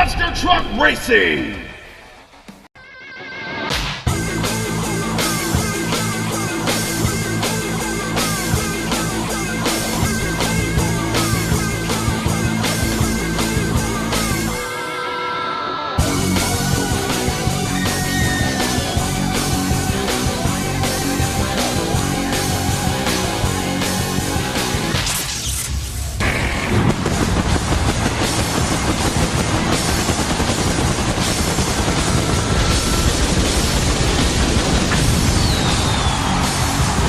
Monster Truck Racing.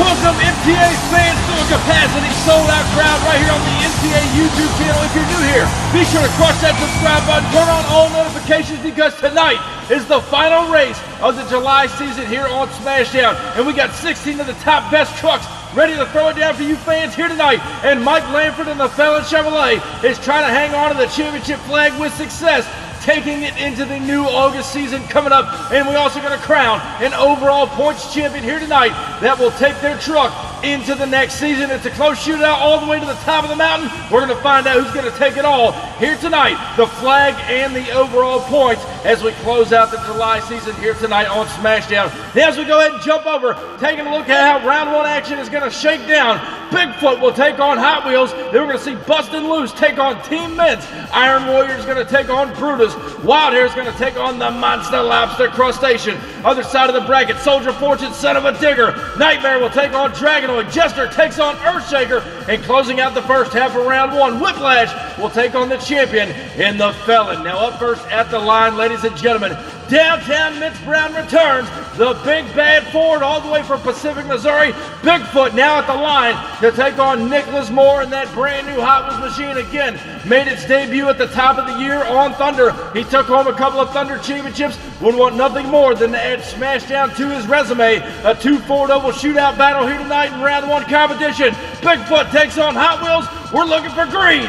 Welcome MTA fans to a capacity sold-out crowd right here on the MTA YouTube channel. If you're new here, be sure to crush that subscribe button, turn on all notifications because tonight is the final race of the July season here on SmashDown. And we got 16 of the top best trucks ready to throw it down for you fans here tonight. And Mike Lanford and the Felon Chevrolet is trying to hang on to the championship flag with success, taking it into the new August season coming up. And we also going to crown an overall points champion here tonight that will take their truck into the next season. It's a close shootout all the way to the top of the mountain. We're going to find out who's going to take it all here tonight, the flag and the overall points, as we close out the July season here tonight on SmashDown. Now as we go ahead and jump over, taking a look at how round one action is going to shake down. Bigfoot will take on Hot Wheels. Then we're going to see Bustin' Loose take on Team Mints. Iron Warrior is going to take on Brutus. Wild Hair is going to take on the Monster Lobster Crustacean. Other side of the bracket, Soldier Fortune, Son of a Digger. Nightmare will take on Dragonoid. Jester takes on Earthshaker. And closing out the first half of round one, Whiplash will take on the champion in the Felon. Now up first at the line, ladies and gentlemen, downtown Mitch Brown returns. The big bad Ford all the way from Pacific, Missouri. Bigfoot now at the line to take on Nicholas Moore and that brand new Hot Wheels machine again. Made its debut at the top of the year on Thunder. He took home a couple of Thunder championships. Would want nothing more than to add SmashDown to his resume. A 2-4 double shootout battle here tonight in round one competition. Bigfoot takes on Hot Wheels. We're looking for green.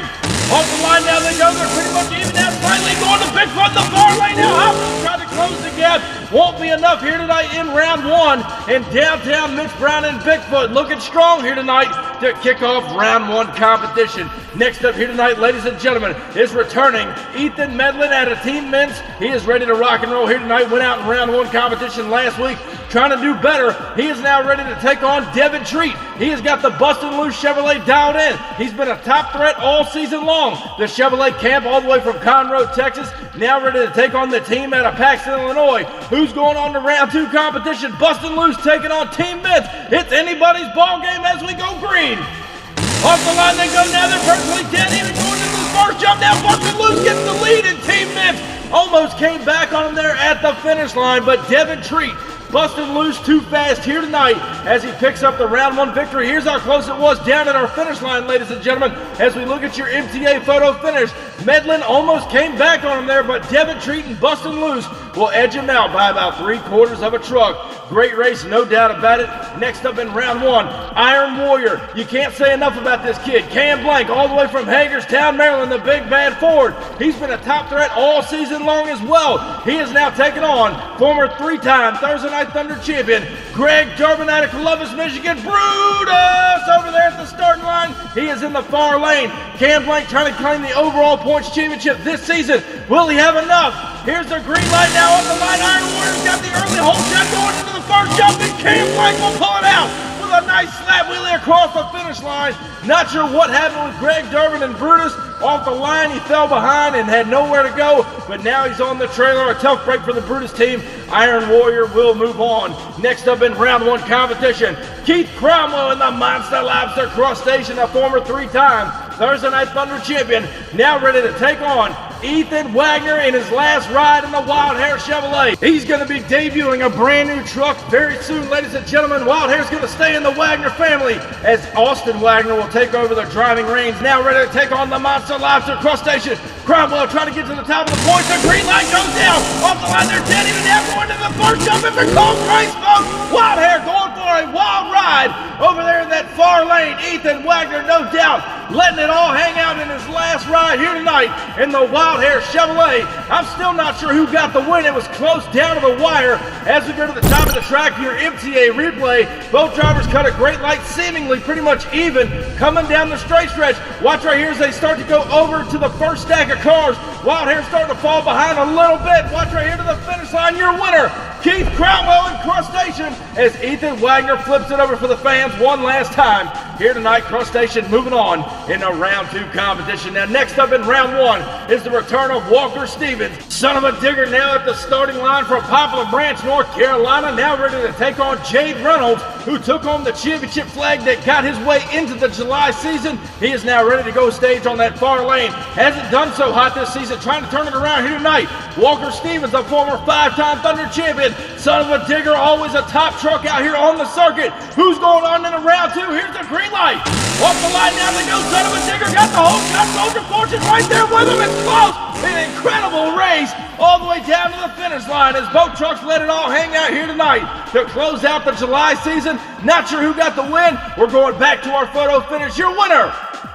Off the line now they go. They're pretty much even out slightly. Going to Bigfoot in the far lane now. Hot Wheels trying to close the gap. Won't be enough here tonight in round one. And downtown Mitch Brown and Bigfoot looking strong here tonight to kick off round one competition. Next up here tonight, ladies and gentlemen, is returning Ethan Medlin out of Team Mints. He is ready to rock and roll here tonight. Went out in round one competition last week, trying to do better. He is now ready to take on Devin Treat. He has got the Bustin' Loose Chevrolet dialed in. He's been a top threat all season long. The Chevrolet camp all the way from Conroe, Texas, now ready to take on the team out of Paxton, Illinois. Who's going on to round two competition? Bustin' Loose taking on Team Mints. It's anybody's ball game as we go green. Off the line they go now. They're virtually dead. Even going into the first jump now. Bustin' Loose gets the lead and Team Mints almost came back on him there at the finish line, but Devin Treat Bustin' Loose too fast here tonight as he picks up the round one victory. Here's how close it was down at our finish line, ladies and gentlemen. As we look at your MTA photo finish, Medlin almost came back on him there, but Devin Treat and Bustin' Loose will edge him out by about 3/4 of a truck. Great race, no doubt about it. Next up in round one, Iron Warrior. You can't say enough about this kid. Cam Blank, all the way from Hagerstown, Maryland, the big bad Ford. He's been a top threat all season long as well. He is now taking on former three-time Thursday Night Thunder champion, Greg Durbin out of Columbus, Michigan. Brutus over there at the starting line. He is in the far lane. Cam Blank trying to claim the overall points championship this season. Will he have enough? Here's the green light now on the line. Iron Warrior's got the early hole shot going into the first jump, and Cam Blank will pull it out with a nice slap wheelie across the finish line. Not sure what happened with Greg Durbin and Brutus. Off the line, he fell behind and had nowhere to go, but now he's on the trailer. A tough break for the Brutus team. Iron Warrior will move on. Next up in round one competition, Keith Cromwell in the Monster Lobster Crustacean, a former three-time Thursday Night Thunder champion, now ready to take on Ethan Wagner in his last ride in the Wild Hair Chevrolet. He's going to be debuting a brand new truck very soon, ladies and gentlemen. Wild Hair's going to stay in the Wagner family as Austin Wagner will take over the driving reins. Now ready to take on the Monster Lobster Crustacean. Cromwell trying to get to the top of the points. The green light goes down. Off the line, they're dead even now. Going to the first jump. It's a close race, folks. Wild Hair going for a wild ride over there in that far lane. Ethan Wagner, no doubt, letting it all hang out in his last ride here tonight in the Wild Hair Chevrolet. I'm still not sure who got the win. It was close down to the wire. As we go to the top of the track for your MTA replay, both drivers cut a great light, seemingly pretty much even, coming down the straight stretch. Watch right here as they start to go over to the first stack of cars. Wild Hair starting to fall behind a little bit. Watch right here to the finish line. Your winner, Keith Cromwell in Crustacean, as Ethan Wagner flips it over for the fans one last time. Here tonight, Crustacean moving on in a round 2 competition. Now next up in round 1 is the return of Walker Stevens. Son of a digger now at the starting line from Poplar Branch, North Carolina, now ready to take on Jade Reynolds, who took home the championship flag that got his way into the July season. He is now ready to go stage on that far lane. Hasn't done so hot this season, trying to turn it around here tonight. Walker Stevens, a former 5-time Thunder champion. Son of a digger, always a top truck out here on the circuit. Who's going on in round 2? Here's the green light. Off the line now they go. Son of a digger got the whole shot. Soldier Fortune right there with him. It's close. An incredible race all the way down to the finish line as both trucks let it all hang out here tonight to close out the July season. Not sure who got the win. We're going back to our photo finish. Your winner,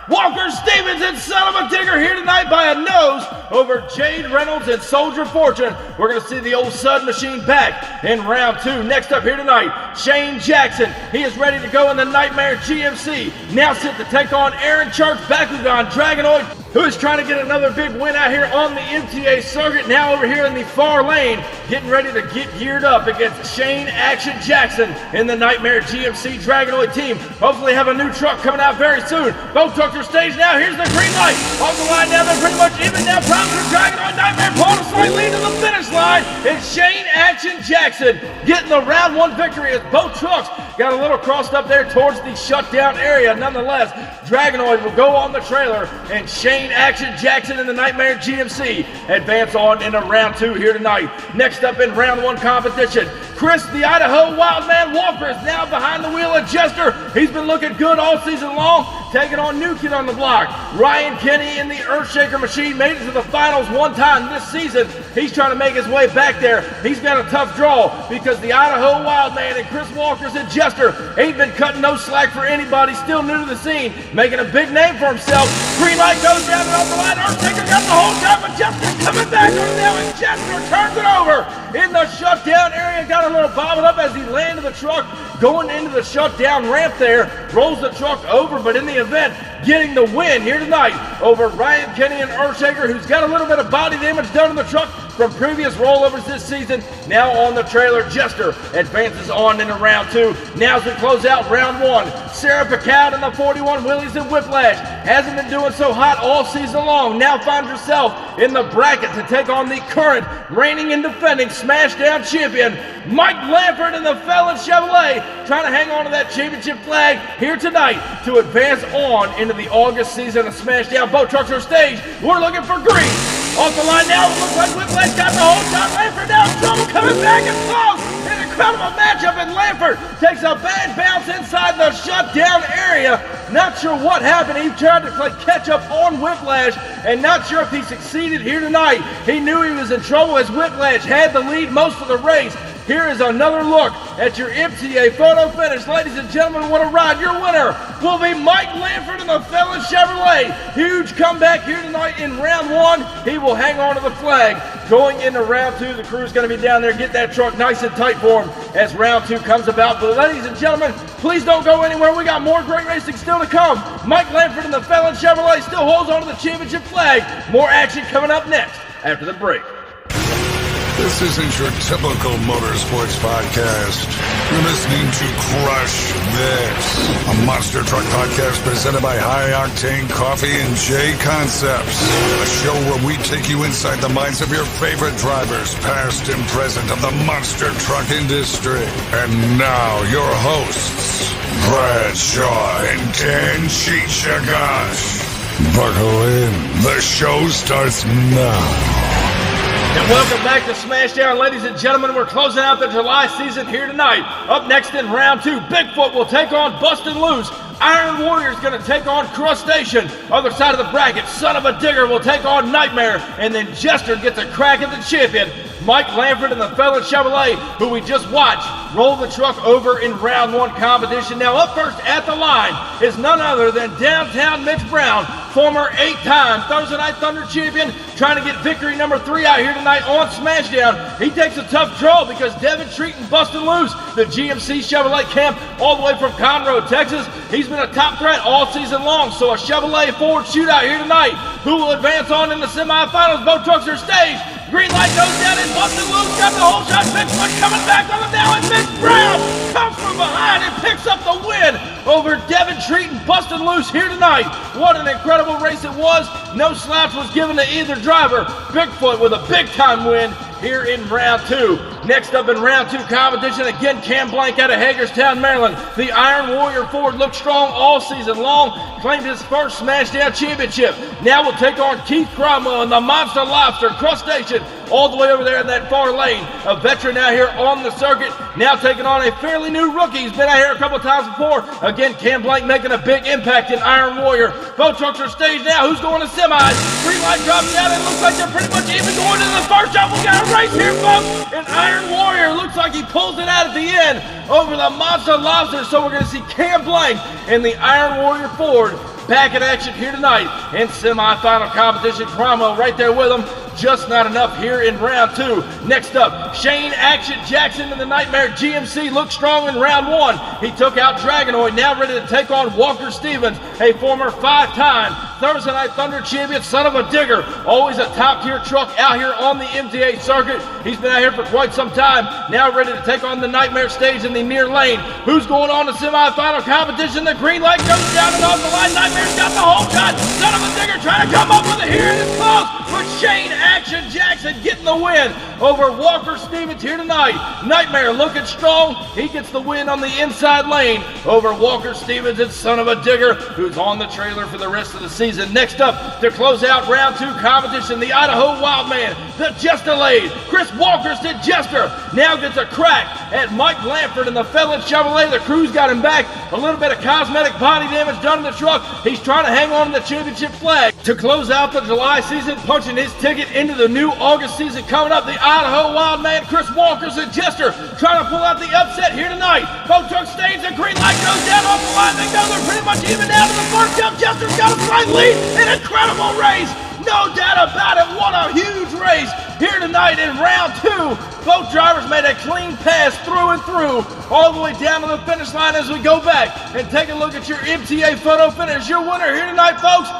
Walker Stevens and Son of a Digger, here tonight by a nose over Jade Reynolds and Soldier Fortune. We're going to see the old Sud Machine back in round 2. Next up here tonight, Shane Jackson. He is ready to go in the Nightmare GMC. Now set to take on Aaron Church Bakugan Dragonoid, who is trying to get another big win out here on the MTA circuit. Now over here in the far lane, getting ready to get geared up against Shane Action Jackson in the Nightmare GMC Dragonoid team. Hopefully have a new truck coming out very soon. Both trucks are staged now. Here's the green light. Off the line now, they're pretty much even now. Promise Dragonoid Nightmare pulling a slight lead to the finish line. And Shane Action Jackson getting the round 1 victory as both trucks got a little crossed up there towards the shutdown area. Nonetheless, Dragonoid will go on the trailer, and Shane Action Jackson in the Nightmare GMC advance on into round 2 here tonight. Next up in round 1 competition, Chris the Idaho Wildman Walker is now behind the wheel of Jester. He's been looking good all season long, taking on new kid on the block. Ryan Kenny in the Earthshaker machine made it to the finals one time this season. He's trying to make his way back there. He's got a tough draw because the Idaho Wildman and Chris Walker's and Jester ain't been cutting no slack for anybody. Still new to the scene, making a big name for himself. Green light goes down and off the line. Earthshaker got the whole time, but Jester coming back on now, and Jester turns it over in the shutdown area. Got a little bobbled up as he landed the truck going into the shutdown ramp there. Rolls the truck over, but in the event, getting the win here tonight over Ryan Kenny and Earthshaker, who's got a little bit of body damage done in the truck from previous rollovers this season. Now on the trailer, Jester advances on into round 2. Now as we close out round 1, Sarah Picard in the 41 Willies and Whiplash hasn't been doing so hot all season long. Now finds herself in the bracket to take on the current reigning and defending SmashDown champion, Mike Lanford in the Felon Chevrolet, trying to hang on to that championship flag here tonight to advance on into the August season of SmashDown. Both trucks are staged. We're looking for green. Off the line now, it looks like Whiplash got the whole time. Lanford now in trouble, coming back and close. An incredible matchup, and Lanford takes a bad bounce inside the shutdown area. Not sure what happened. He tried to play catch up on Whiplash, and not sure if he succeeded here tonight. He knew he was in trouble as Whiplash had the lead most of the race. Here is another look at your MTA photo finish. Ladies and gentlemen, what a ride. Your winner will be Mike Lanford in the Felon Chevrolet. Huge comeback here tonight in round 1. He will hang on to the flag. Going into round 2, the crew's going to be down there, get that truck nice and tight for him as round 2 comes about. But ladies and gentlemen, please don't go anywhere. We got more great racing still to come. Mike Lanford in the Felon Chevrolet still holds on to the championship flag. More action coming up next after the break. This isn't your typical motorsports podcast. You're listening to Crush This, a monster truck podcast presented by High Octane Coffee and J Concepts. A show where we take you inside the minds of your favorite drivers, past and present, of the monster truck industry. And now, your hosts, Brad Shaw and Dan Chichagash. Buckle in. The show starts now. And welcome back to SmashDown, ladies and gentlemen. We're closing out the July season here tonight. Up next in round 2, Bigfoot will take on Bustin' Loose. Iron Warrior's going to take on Crustacean. Other side of the bracket, Son of a Digger will take on Nightmare. And then Jester gets a crack at the champion, Mike Lanford and the Felon Chevrolet, who we just watched roll the truck over in round 1 competition. Now up first at the line is none other than downtown Mitch Brown, former 8-time Thursday Night Thunder champion, trying to get victory number 3 out here tonight on SmashDown. He takes a tough draw because Devin Treaton busted loose the GMC Chevrolet camp all the way from Conroe, Texas. He's been a top threat all season long, so a Chevrolet Ford shootout here tonight. Who will advance on in the semifinals? Both trucks are staged. Green light goes down and busted loose. Got the whole shot. Bigfoot coming back on him now, and Mitch Brown comes from behind and picks up the win over Devin Treaton, busted loose here tonight. What an incredible race it was. No slouch was given to either driver. Bigfoot with a big-time win here in round 2. Next up in round 2 competition, again Cam Blank out of Hagerstown, Maryland. The Iron Warrior Ford looked strong all season long, claimed his first SmashDown championship. Now we'll take on Keith Cromwell and the Monster Lobster Crustacean all the way over there in that far lane. A veteran out here on the circuit, now taking on a fairly new rookie. He's been out here a couple times before. Again, Cam Blank making a big impact in Iron Warrior. Both trucks are staged now. Who's going to semis? Green light drops down. It looks like they're pretty much even going to the first shot. We got a race here, folks. And Iron Warrior looks like he pulls it out at the end over the Monster Lobster. So we're going to see Cam Blank and the Iron Warrior Ford back in action here tonight in semifinal competition. Cromwell right there with him. Just not enough here in round 2. Next up, Shane Action Jackson in the Nightmare GMC looked strong in round 1. He took out Dragonoid, now ready to take on Walker Stevens, a former 5-time Thursday Night Thunder champion, son of a digger. Always a top-tier truck out here on the MTA circuit. He's been out here for quite some time. Now ready to take on the Nightmare stage in the near lane. Who's going on to semifinal competition? The green light goes down and off the line. Nightmare's got the whole shot. Son of a digger trying to come up with it here, and it's close. But Shane Action Jackson getting the win over Walker Stevens here tonight. Nightmare looking strong. He gets the win on the inside lane over Walker Stevens and son of a digger, who's on the trailer for the rest of the season. Next up, to close out round 2 competition, the Idaho Wildman, the Jester Lade. Chris Walkerston Jester now gets a crack at Mike Lanford and the Felon Chevrolet. The crew's got him back. A little bit of cosmetic body damage done to the truck. He's trying to hang on to the championship flag. To close out the July season, punching his ticket into the new August season coming up, the Idaho Wildman, Chris Walkerston Jester, trying to pull out the upset here tonight. Both trucks stage, the green light goes down off the line. They go, they're pretty much even down to the first jump. Jester's got a slight lead. An incredible race. No doubt about it. What a huge race here tonight in round 2. Both drivers made a clean pass through and through, all the way down to the finish line. As we go back and take a look at your MTA photo finish, your winner here tonight, folks,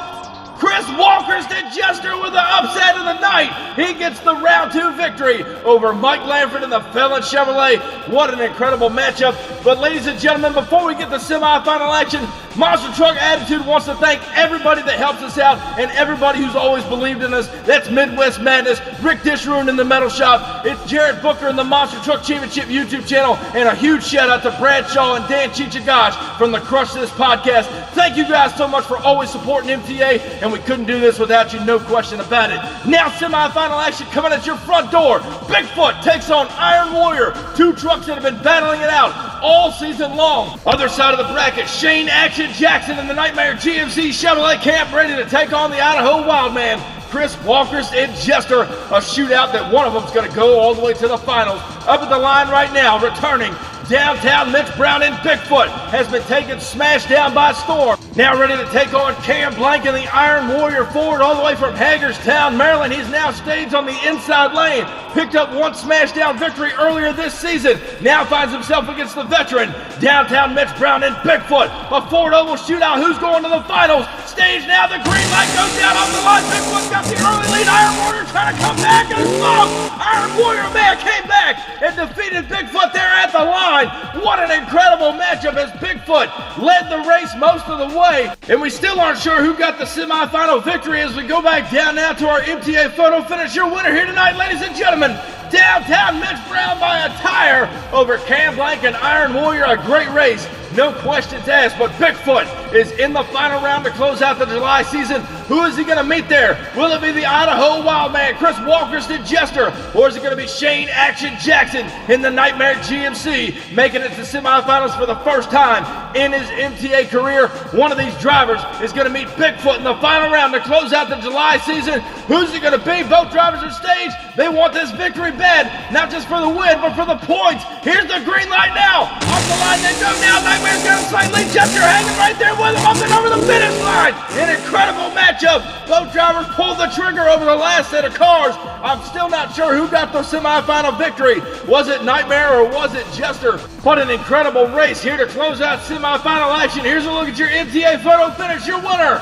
Chris Walkerston Jester with the upset of the night. He gets the round 2 victory over Mike Lanford and the Felon Chevrolet. What an incredible matchup. But ladies and gentlemen, before we get to semifinal action, Monster Truck Attitude wants to thank everybody that helps us out and everybody who's always believed in us. That's Midwest Madness, Rick Dishroon in the Metal Shop, it's Jared Booker in the Monster Truck Championship YouTube channel, and a huge shout out to Brad Shaw and Dan Chichagash from the Crush This podcast. Thank you guys so much for always supporting MTA, and we couldn't do this without you, no question about it. Now semifinal action coming at your front door. Bigfoot takes on Iron Warrior, 2 trucks that have been battling it out all season long. Other side of the bracket, Shane Action Jackson in the Nightmare GMC Chevrolet camp, ready to take on the Idaho Wildman, Chris Walkers and Jester. A shootout that one of them's going to go all the way to the finals. Up at the line right now, returning downtown Mitch Brown and Bigfoot has been taken SmashDown by storm. Now ready to take on Cam Blank and the Iron Warrior Ford all the way from Hagerstown, Maryland. He's now staged on the inside lane. Picked up one SmashDown victory earlier this season. Now finds himself against the veteran, downtown Mitch Brown and Bigfoot. A Ford Oval shootout. Who's going to the finals? Stage now. The green light goes down off the line. Bigfoot's got the early lead. Iron Warrior trying to come back and it's long. Iron Warrior man came back and defeated Bigfoot there at the line. What an incredible matchup as Bigfoot led the race most of the way. And we still aren't sure who got the semifinal victory as we go back down now to our MTA photo finish. Your winner here tonight, ladies and gentlemen, downtown Mitch Brown by a tire over Cam Blank and Iron Warrior. A great race. no questions asked. But Bigfoot is in the final round to close out the July season. Who is he going to meet there? Will it be the Idaho Wildman, Chris Walkerston Jester, or is it going to be Shane Action Jackson in the Nightmare GMC, making it to semifinals for the first time in his MTA career? One of these drivers is going to meet Bigfoot in the final round to close out the July season. Who's it going to be? Both drivers are staged. They want this victory bad, not just for the win, but for the points. Here's the green light now. Off the line they go now. Nightmare's got a slight lead. Jester hanging right there with him up and over the finish line. An incredible matchup. Both drivers pulled the trigger over the last set of cars. I'm still not sure who got the semifinal victory. Was it Nightmare or was it Jester? What an incredible race here to close out semifinal action. Here's a look at your MTA photo finish. Your winner,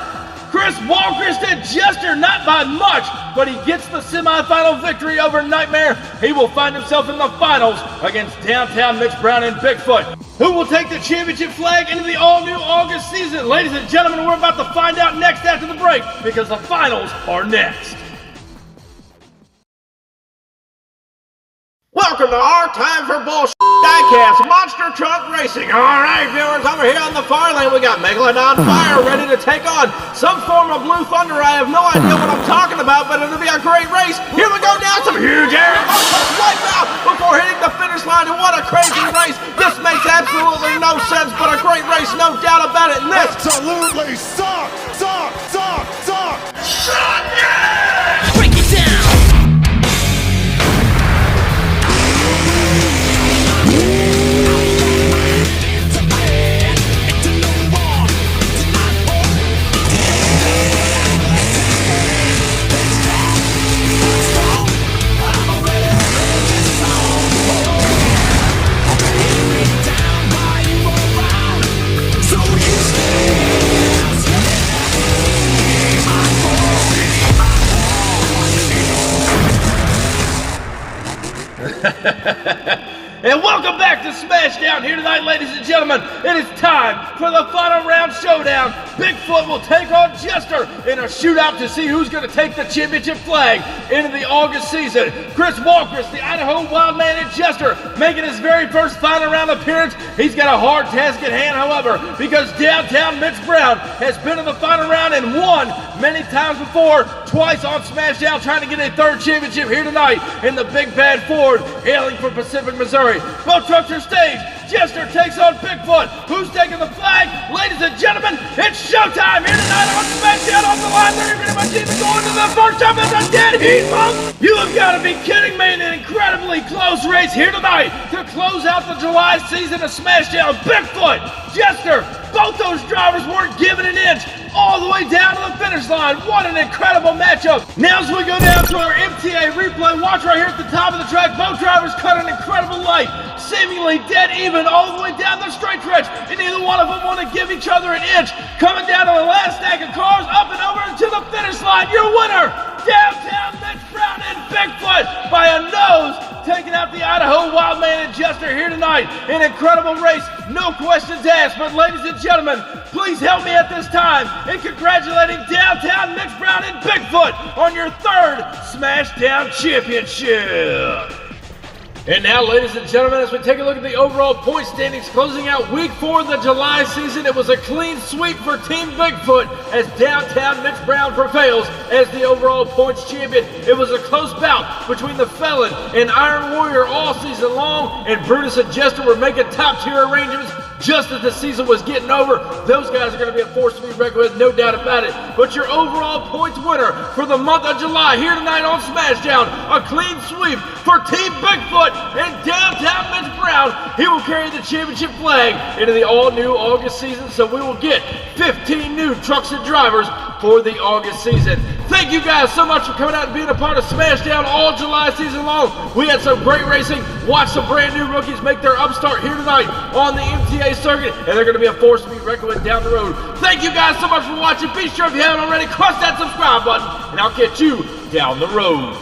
Chris Walkerston Jester, not by much, but he gets the semifinal victory over Nightmare. He will find himself in the finals against Downtown Mitch Brown and Bigfoot. Who will take the championship flag into the all-new August season? Ladies and gentlemen, we're about to find out next after the break, because the finals are next. Welcome to our time for bullshit Diecast Monster Truck Racing. All right, viewers, over here on the far lane, we got Megalodon Fire ready to take on some form of Blue Thunder. I have no idea what I'm talking about, but it'll be a great race. Here we go now, some huge air wipe out before hitting the finish line. And what a crazy race. This makes absolutely no sense, but a great race, no doubt about it. And this Absolutely suck! Yeah! Break it down! And welcome back to SmashDown here tonight, ladies and gentlemen. It is time for the final round showdown. Bigfoot will take on Jester in a shootout to see who's going to take the championship flag into the August season. Chris Walkerston, the Idaho Wildman, and Jester making his very first final round appearance. He's got a hard task at hand, however, because Downtown Mitch Brown has been in the final round and won many times before, twice on SmashDown, trying to get a third championship here tonight in the Big Bad Ford, hailing from Pacific, Missouri. Both trucks are staged. Jester takes on Bigfoot. Who's taking the flag? Ladies and gentlemen, it's showtime here tonight on SmackDown. Off the line, they're pretty much even going to the first time. It's a dead heat, folks. You have got to be kidding me. An incredibly close race here tonight to close out the July season of SmackDown. Bigfoot, Jester, both those drivers weren't given an inch all the way down to the finish line. What an incredible matchup. Now as we go down to our MTA replay, watch right here at the top of the track. Both drivers cut an incredible light, seemingly dead even all the way down the straight stretch, and neither one of them want to give each other an inch. Coming down to the last stack of cars, up and over to the finish line. Your winner, Downtown Mitch Brown and Bigfoot by a nose, taking out the Idaho Wildman and Jester here tonight. An incredible race, no questions asked. But ladies and gentlemen, please help me at this time in congratulating Downtown Mitch Brown and Bigfoot on your third SmashDown championship. And now, ladies and gentlemen, as we take a look at the overall point standings closing out week 4 of the July season, it was a clean sweep for Team Bigfoot as Downtown Mitch Brown prevails as the overall points champion. It was a close bout between the Felon and Iron Warrior all season long, and Brutus and Jester were making top-tier arrangements just as the season was getting over. Those guys are going to be a force to be reckoned with, no doubt about it. But your overall points winner for the month of July here tonight on SmashDown, a clean sweep for Team Bigfoot and Downtown Mitch Brown. He will carry the championship flag into the all-new August season, so we will get 15 new trucks and drivers for the August season. Thank you guys so much for coming out and being a part of SmashDown all July season long. We had some great racing. Watch some brand new rookies make their upstart here tonight on the MTA circuit, and they're going to be a force to be reckoned with down the road. Thank you guys so much for watching. Be sure if you haven't already, crush that subscribe button, and I'll catch you down the road.